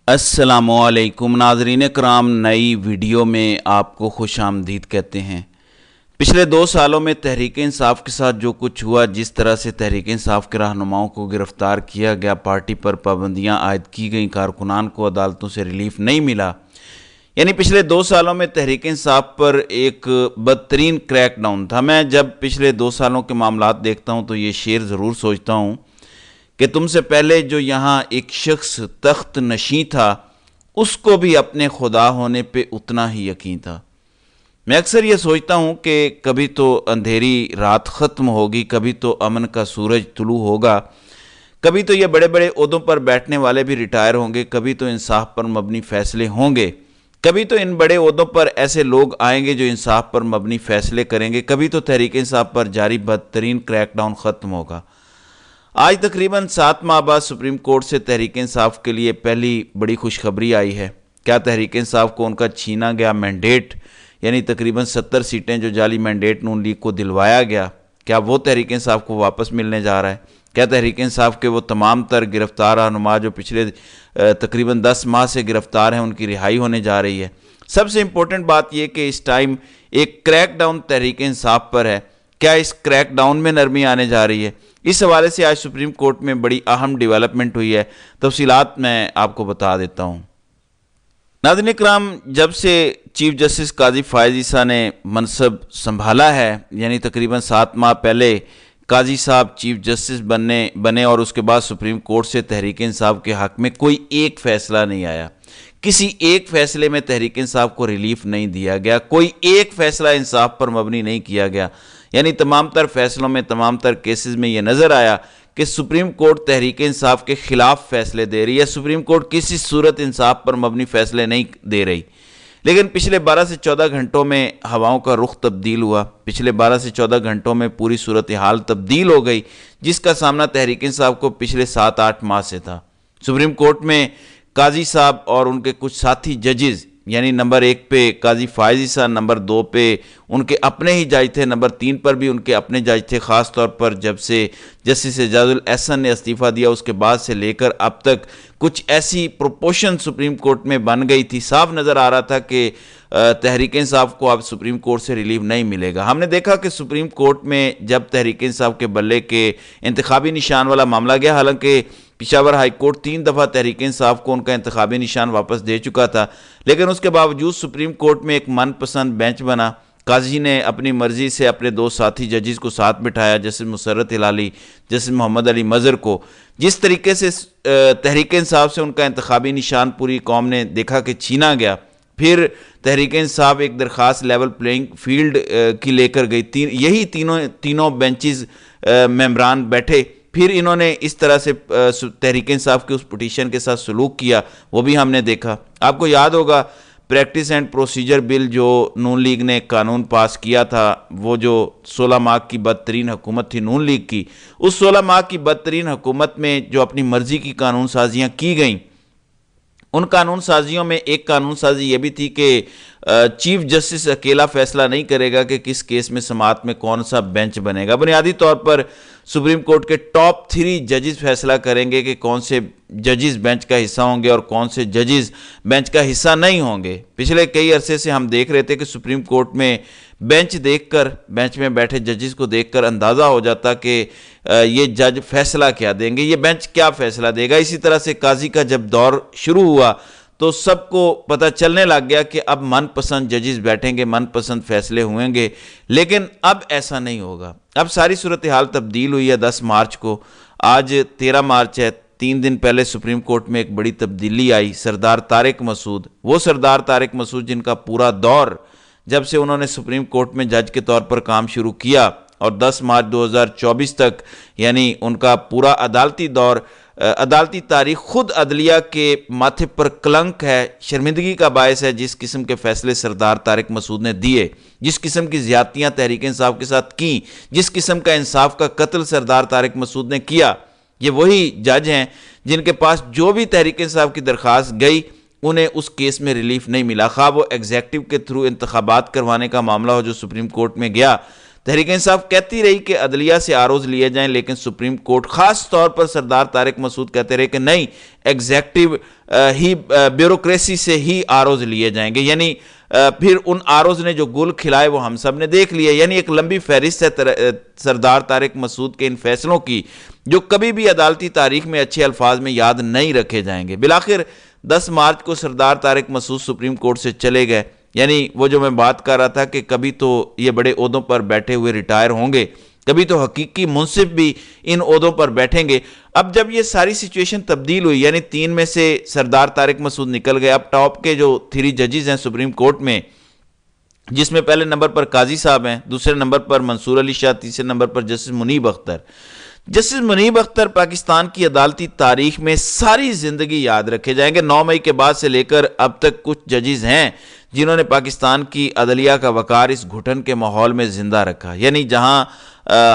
السلام علیکم ناظرین کرام، نئی ویڈیو میں آپ کو خوش آمدید کہتے ہیں۔ پچھلے 2 سالوں میں تحریک انصاف کے ساتھ جو کچھ ہوا، جس طرح سے تحریک انصاف کے رہنماؤں کو گرفتار کیا گیا، پارٹی پر پابندیاں عائد کی گئیں، کارکنان کو عدالتوں سے ریلیف نہیں ملا، یعنی پچھلے 2 سالوں میں تحریک انصاف پر ایک بدترین کریک ڈاؤن تھا۔ میں جب پچھلے 2 سالوں کے معاملات دیکھتا ہوں تو یہ شعر ضرور سوچتا ہوں کہ تم سے پہلے جو یہاں ایک شخص تخت نشین تھا، اس کو بھی اپنے خدا ہونے پہ اتنا ہی یقین تھا۔ میں اکثر یہ سوچتا ہوں کہ کبھی تو اندھیری رات ختم ہوگی، کبھی تو امن کا سورج طلوع ہوگا، کبھی تو یہ بڑے بڑے عہدوں پر بیٹھنے والے بھی ریٹائر ہوں گے، کبھی تو انصاف پر مبنی فیصلے ہوں گے، کبھی تو ان بڑے عہدوں پر ایسے لوگ آئیں گے جو انصاف پر مبنی فیصلے کریں گے، کبھی تو تحریک انصاف پر جاری بدترین کریک ڈاؤن ختم ہوگا۔ آج تقریباً 7 ماہ بعد سپریم کورٹ سے تحریک انصاف کے لیے پہلی بڑی خوشخبری آئی ہے۔ کیا تحریک انصاف کو ان کا چھینا گیا مینڈیٹ، یعنی تقریباً 70 سیٹیں جو جعلی مینڈیٹ نون لیگ کو دلوایا گیا، کیا وہ تحریک انصاف کو واپس ملنے جا رہا ہے؟ کیا تحریک انصاف کے وہ تمام تر گرفتار رہنما جو پچھلے تقریباً 10 ماہ سے گرفتار ہیں، ان کی رہائی ہونے جا رہی ہے؟ سب سے امپورٹنٹ بات یہ کہ اس ٹائم ایک کریک ڈاؤن تحریک انصاف پر ہے۔ کیا اس کریک ڈاؤن میں نرمی آنے جا رہی ہے؟ اس حوالے سے آج سپریم کورٹ میں بڑی اہم ڈیولپمنٹ ہوئی ہے، تفصیلات میں آپ کو بتا دیتا ہوں۔ ناظرین اکرام، جب سے چیف جسٹس قاضی فائز عیسیٰ نے منصب سنبھالا ہے، یعنی تقریباً 7 ماہ پہلے قاضی صاحب چیف جسٹس بنے اور اس کے بعد سپریم کورٹ سے تحریک انصاف کے حق میں کوئی ایک فیصلہ نہیں آیا، کسی ایک فیصلے میں تحریک انصاف کو ریلیف نہیں دیا گیا، کوئی ایک فیصلہ انصاف پر مبنی نہیں کیا گیا، یعنی تمام تر فیصلوں میں، تمام تر کیسز میں یہ نظر آیا کہ سپریم کورٹ تحریک انصاف کے خلاف فیصلے دے رہی ہے، سپریم کورٹ کسی صورت انصاف پر مبنی فیصلے نہیں دے رہی۔ لیکن پچھلے 12 سے 14 گھنٹوں میں ہواؤں کا رخ تبدیل ہوا، پچھلے 12 سے 14 گھنٹوں میں پوری صورتحال تبدیل ہو گئی، جس کا سامنا تحریک انصاف کو پچھلے 7-8 ماہ سے تھا۔ سپریم کورٹ میں قاضی صاحب اور ان کے کچھ ساتھی ججز، یعنی نمبر 1 پہ قاضی فائز عیسیٰ، نمبر 2 پہ ان کے اپنے ہی جج تھے، نمبر 3 پر بھی ان کے اپنے جج تھے، خاص طور پر جب سے جسٹس اعجاز الاحسن نے استعفیٰ دیا اس کے بعد سے لے کر اب تک کچھ ایسی پروپورشن سپریم کورٹ میں بن گئی تھی، صاف نظر آ رہا تھا کہ تحریک انصاف کو اب سپریم کورٹ سے ریلیف نہیں ملے گا۔ ہم نے دیکھا کہ سپریم کورٹ میں جب تحریک انصاف کے بلے کے انتخابی نشان والا معاملہ گیا، حالانکہ پشاور ہائی کورٹ 3 دفعہ تحریک انصاف کو ان کا انتخابی نشان واپس دے چکا تھا، لیکن اس کے باوجود سپریم کورٹ میں ایک من پسند بینچ بنا۔ قاضی نے اپنی مرضی سے اپنے 2 ساتھی ججز کو ساتھ بٹھایا، جسٹس مسرت ہلالی، جسٹس محمد علی مظہر کو۔ جس طریقے سے تحریک انصاف سے ان کا انتخابی نشان پوری قوم نے دیکھا کہ چھینا گیا، پھر تحریک انصاف ایک درخواست لیول پلینگ فیلڈ کی لے کر گئی، یہی تینوں بینچز ممبران بیٹھے، پھر انہوں نے اس طرح سے تحریک انصاف کے اس پٹیشن کے ساتھ سلوک کیا، وہ بھی ہم نے دیکھا۔ آپ کو یاد ہوگا پریکٹس اینڈ پروسیجر بل جو نون لیگ نے قانون پاس کیا تھا، وہ جو 16 ماہ کی بدترین حکومت تھی نون لیگ کی، اس 16 ماہ کی بدترین حکومت میں جو اپنی مرضی کی قانون سازیاں کی گئیں، ان قانون سازیوں میں ایک قانون سازی یہ بھی تھی کہ چیف جسٹس اکیلا فیصلہ نہیں کرے گا کہ کس کیس میں سماعت میں کون سا بینچ بنے گا، بنیادی طور پر سپریم کورٹ کے ٹاپ 3 ججز فیصلہ کریں گے کہ کون سے ججز بینچ کا حصہ ہوں گے اور کون سے ججز بینچ کا حصہ نہیں ہوں گے۔ پچھلے کئی عرصے سے ہم دیکھ رہے تھے کہ سپریم کورٹ میں بینچ دیکھ کر، بینچ میں بیٹھے ججز کو دیکھ کر اندازہ ہو جاتا کہ یہ جج فیصلہ کیا دیں گے، یہ بینچ کیا فیصلہ دے گا۔ اسی طرح سے قاضی کا جب دور شروع ہوا تو سب کو پتہ چلنے لگ گیا کہ اب من پسند ججز بیٹھیں گے، من پسند فیصلے ہوئیں گے، لیکن اب ایسا نہیں ہوگا۔ اب ساری صورتحال تبدیل ہوئی ہے 10 مارچ کو، آج 13 مارچ ہے، 3 دن پہلے سپریم کورٹ میں ایک بڑی تبدیلی آئی۔ سردار طارق مسعود، وہ سردار طارق مسعود جن کا پورا دور جب سے انہوں نے سپریم کورٹ میں جج کے طور پر کام شروع کیا اور 10 مارچ 2024 تک، یعنی ان کا پورا عدالتی دور، عدالتی تاریخ خود عدلیہ کے ماتھے پر کلنک ہے، شرمندگی کا باعث ہے۔ جس قسم کے فیصلے سردار طارق مسعود نے دیے، جس قسم کی زیادتیاں تحریک انصاف کے ساتھ کی، جس قسم کا انصاف کا قتل سردار طارق مسعود نے کیا، یہ وہی جج ہیں جن کے پاس جو بھی تحریک انصاف کی درخواست گئی انہیں اس کیس میں ریلیف نہیں ملا، خواہ وہ ایگزیکٹو کے تھرو انتخابات کروانے کا معاملہ ہو جو سپریم کورٹ میں گیا۔ تحریک انصاف کہتی رہی کہ عدلیہ سے آروز لیے جائیں، لیکن سپریم کورٹ خاص طور پر سردار طارق مسعود کہتے رہے کہ نہیں، ایگزیکٹو ہی بیوروکریسی سے ہی آروز لیے جائیں گے. یعنی پھر ان آروز نے جو گل کھلائے وہ ہم سب نے دیکھ لیے. یعنی ایک لمبی فہرست ہے سردار طارق مسعود کے ان فیصلوں کی جو کبھی بھی عدالتی تاریخ میں اچھے الفاظ میں یاد نہیں رکھے جائیں گے. بالآخر 10 مارچ کو سردار طارق مسعود سپریم کورٹ سے چلے گئے. یعنی وہ جو میں بات کر رہا تھا کہ کبھی تو یہ بڑے عہدوں پر بیٹھے ہوئے ریٹائر ہوں گے، کبھی تو حقیقی منصف بھی ان عہدوں پر بیٹھیں گے. اب جب یہ ساری سچویشن تبدیل ہوئی، یعنی 3 میں سے سردار طارق مسعود نکل گئے، اب ٹاپ کے جو 3 ججز ہیں سپریم کورٹ میں، جس میں پہلے نمبر پر قاضی صاحب ہیں، دوسرے نمبر پر منصور علی شاہ، تیسرے نمبر پر جسٹس منیب اختر. جسٹس منیب اختر پاکستان کی عدالتی تاریخ میں ساری زندگی یاد رکھے جائیں گے. 9 مئی کے بعد سے لے کر اب تک کچھ ججز ہیں جنہوں نے پاکستان کی عدلیہ کا وقار اس گھٹن کے ماحول میں زندہ رکھا. یعنی جہاں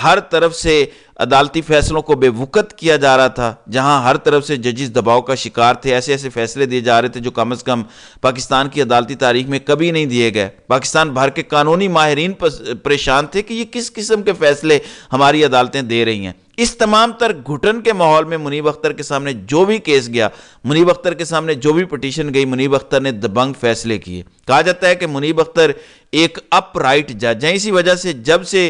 ہر طرف سے عدالتی فیصلوں کو بے وقت کیا جا رہا تھا، جہاں ہر طرف سے ججز دباؤ کا شکار تھے، ایسے ایسے فیصلے دیے جا رہے تھے جو کم از کم پاکستان کی عدالتی تاریخ میں کبھی نہیں دیے گئے. پاکستان بھر کے قانونی ماہرین پریشان تھے کہ یہ کس قسم کے فیصلے ہماری عدالتیں دے رہی ہیں. اس تمام تر گھٹن کے ماحول میں منیب اختر کے سامنے جو بھی کیس گیا، منیب اختر کے سامنے جو بھی پٹیشن گئی، منیب اختر نے دبنگ فیصلے کیے. کہا جاتا ہے کہ منیب اختر ایک اپ رائٹ جج ہیں. اسی وجہ سے جب سے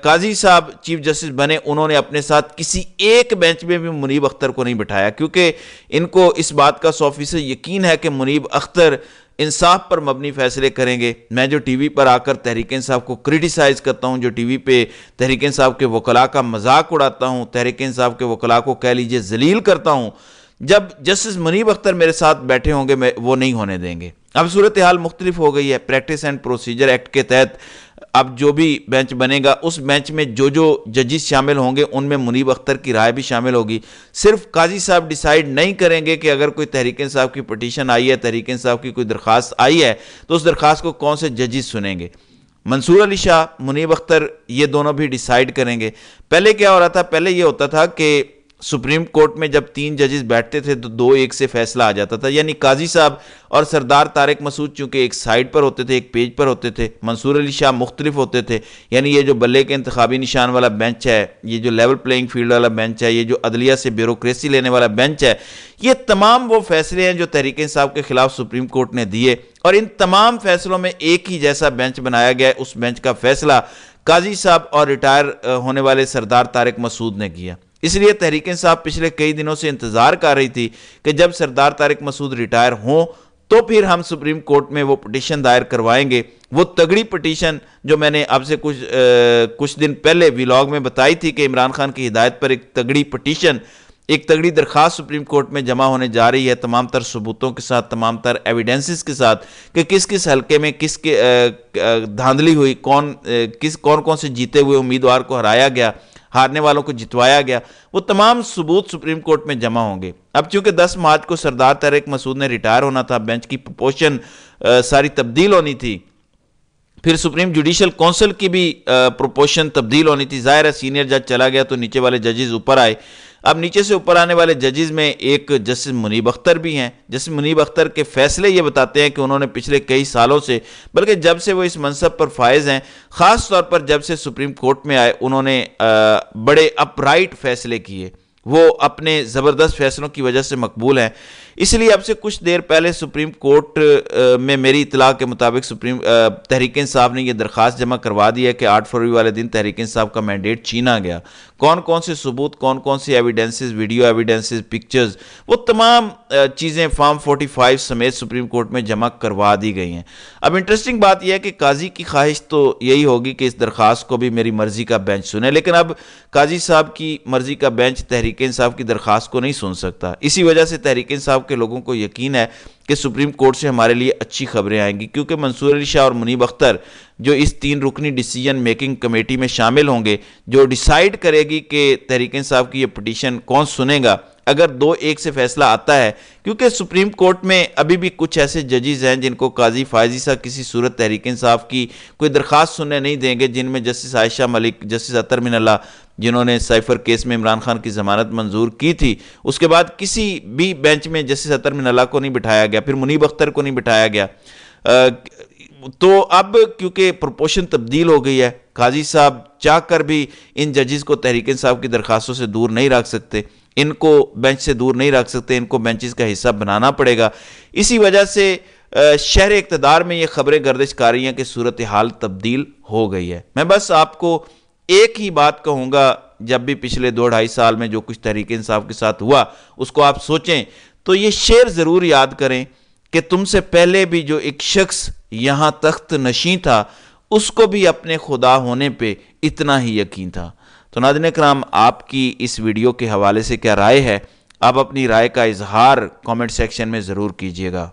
قاضی صاحب چیف جسٹس بنے، انہوں نے اپنے ساتھ کسی ایک بینچ میں بھی منیب اختر کو نہیں بٹھایا، کیونکہ ان کو اس بات کا 100% یقین ہے کہ منیب اختر انصاف پر مبنی فیصلے کریں گے. میں جو ٹی وی پر آ کر تحریک انصاف کو کرٹیسائز کرتا ہوں، جو ٹی وی پہ تحریک انصاف کے وکلاء کا مذاق اڑاتا ہوں، تحریک انصاف کے وکلاء کو کہہ لیجئے ذلیل کرتا ہوں، جب جسٹس منیب اختر میرے ساتھ بیٹھے ہوں گے وہ نہیں ہونے دیں گے. اب صورتحال مختلف ہو گئی ہے. پریکٹس اینڈ پروسیجر ایکٹ کے تحت اب جو بھی بینچ بنے گا، اس بینچ میں جو ججز شامل ہوں گے ان میں منیب اختر کی رائے بھی شامل ہوگی. صرف قاضی صاحب ڈیسائیڈ نہیں کریں گے کہ اگر کوئی تحریک انصاف کی پٹیشن آئی ہے، تحریک انصاف کی کوئی درخواست آئی ہے، تو اس درخواست کو کون سے ججز سنیں گے. منصور علی شاہ، منیب اختر، یہ دونوں بھی ڈیسائیڈ کریں گے. پہلے کیا ہو رہا تھا؟ پہلے یہ ہوتا تھا کہ سپریم کورٹ میں جب 3 ججز بیٹھتے تھے تو 2-1 سے فیصلہ آ جاتا تھا. یعنی قاضی صاحب اور سردار طارق مسعود چونکہ ایک سائیڈ پر ہوتے تھے، ایک پیج پر ہوتے تھے، منصور علی شاہ مختلف ہوتے تھے. یعنی یہ جو بلے کے انتخابی نشان والا بینچ ہے، یہ جو لیول پلینگ فیلڈ والا بینچ ہے، یہ جو عدلیہ سے بیوروکریسی لینے والا بینچ ہے، یہ تمام وہ فیصلے ہیں جو تحریک انصاف کے خلاف سپریم کورٹ نے دیے، اور ان تمام فیصلوں میں ایک ہی جیسا بینچ بنایا گیا ہے. اس بینچ کا فیصلہ قاضی صاحب اور ریٹائر ہونے والے سردار طارق مسعود نے کیا. اس لیے تحریک انصاف پچھلے کئی دنوں سے انتظار کر رہی تھی کہ جب سردار طارق مسعود ریٹائر ہوں تو پھر ہم سپریم کورٹ میں وہ پٹیشن دائر کروائیں گے. وہ تگڑی پٹیشن جو میں نے اب سے کچھ دن پہلے ویلاگ میں بتائی تھی کہ عمران خان کی ہدایت پر ایک تگڑی پٹیشن، ایک تگڑی درخواست سپریم کورٹ میں جمع ہونے جا رہی ہے، تمام تر ثبوتوں کے ساتھ، تمام تر ایویڈنسز کے ساتھ، کہ کس کس حلقے میں کس کے دھاندلی ہوئی، کون سے جیتے ہوئے امیدوار کو ہرایا گیا، ہارنے والوں کو جتوایا گیا. وہ تمام ثبوت سپریم کورٹ میں جمع ہوں گے. اب چونکہ 10 مارچ کو سردار طارق مسعود نے ریٹائر ہونا تھا، بینچ کی پروپورشن ساری تبدیل ہونی تھی، پھر سپریم جوڈیشل کونسل کی بھی پروپورشن تبدیل ہونی تھی. ظاہر ہے سینئر جج چلا گیا تو نیچے والے ججز اوپر آئے. اب نیچے سے اوپر آنے والے ججز میں ایک جسٹس منیب اختر بھی ہیں. جسٹس منیب اختر کے فیصلے یہ بتاتے ہیں کہ انہوں نے پچھلے کئی سالوں سے، بلکہ جب سے وہ اس منصب پر فائز ہیں، خاص طور پر جب سے سپریم کورٹ میں آئے، انہوں نے بڑے اپ رائٹ فیصلے کیے. وہ اپنے زبردست فیصلوں کی وجہ سے مقبول ہیں. اس لیے اب سے کچھ دیر پہلے سپریم کورٹ میں میری اطلاع کے مطابق تحریک انصاف نے یہ درخواست جمع کروا دی ہے کہ 8 فروری والے دن تحریک انصاف کا مینڈیٹ چھینا گیا. کون سے ثبوت، کون سی ایویڈنسز، ویڈیو ایویڈنسز، پکچرز، وہ تمام چیزیں فارم 45 سمیت سپریم کورٹ میں جمع کروا دی گئی ہیں. اب انٹرسٹنگ بات یہ ہے کہ قاضی کی خواہش تو یہی ہوگی کہ اس درخواست کو بھی میری مرضی کا بینچ سنے، لیکن اب قاضی صاحب کی مرضی کا بینچ تحریک انصاف کی درخواست کو نہیں سن سکتا. اسی وجہ سے تحریک انصاف کے لوگوں کو یقین ہے کہ سپریم کورٹ سے ہمارے لیے اچھی خبریں آئیں گی، کیونکہ منصور علی شاہ اور منیب اختر جو اس 3 رکنی ڈیسیجن میکنگ کمیٹی میں شامل ہوں گے، جو ڈیسائیڈ کرے گی کہ تحریک انصاف کی یہ پٹیشن کون سنے گا اگر 2-1 سے فیصلہ آتا ہے. کیونکہ سپریم کورٹ میں ابھی بھی کچھ ایسے ججز ہیں جن کو قاضی فائز عیسیٰ کسی صورت تحریک انصاف کی کوئی درخواست سننے نہیں دیں گے، جن میں جسٹس عائشہ ملک، جسٹس اطہر من اللہ، جنہوں نے سائفر کیس میں عمران خان کی ضمانت منظور کی تھی. اس کے بعد کسی بھی بینچ میں جسٹس اطہر من اللہ کو نہیں بٹھایا گیا، پھر منیب اختر کو نہیں بٹھایا گیا. تو اب کیونکہ پروپورشن تبدیل ہو گئی ہے، قاضی صاحب چاہ کر بھی ان ججز کو تحریک انصاف کی درخواستوں سے دور نہیں رکھ سکتے، ان کو بینچ سے دور نہیں رکھ سکتے، ان کو بینچز کا حصہ بنانا پڑے گا۔ اسی وجہ سے شہر اقتدار میں یہ خبریں گردش کر رہی ہیں کہ صورتحال تبدیل ہو گئی ہے۔ میں بس آپ کو ایک ہی بات کہوں گا، جب بھی پچھلے 2-2.5 سال میں جو کچھ تحریک انصاف کے ساتھ ہوا اس کو آپ سوچیں تو یہ شعر ضرور یاد کریں کہ تم سے پہلے بھی جو ایک شخص یہاں تخت نشین تھا اس کو بھی اپنے خدا ہونے پہ اتنا ہی یقین تھا۔ تو ناظرین کرام، آپ کی اس ویڈیو کے حوالے سے کیا رائے ہے؟ آپ اپنی رائے کا اظہار کامنٹ سیکشن میں ضرور کیجیے گا۔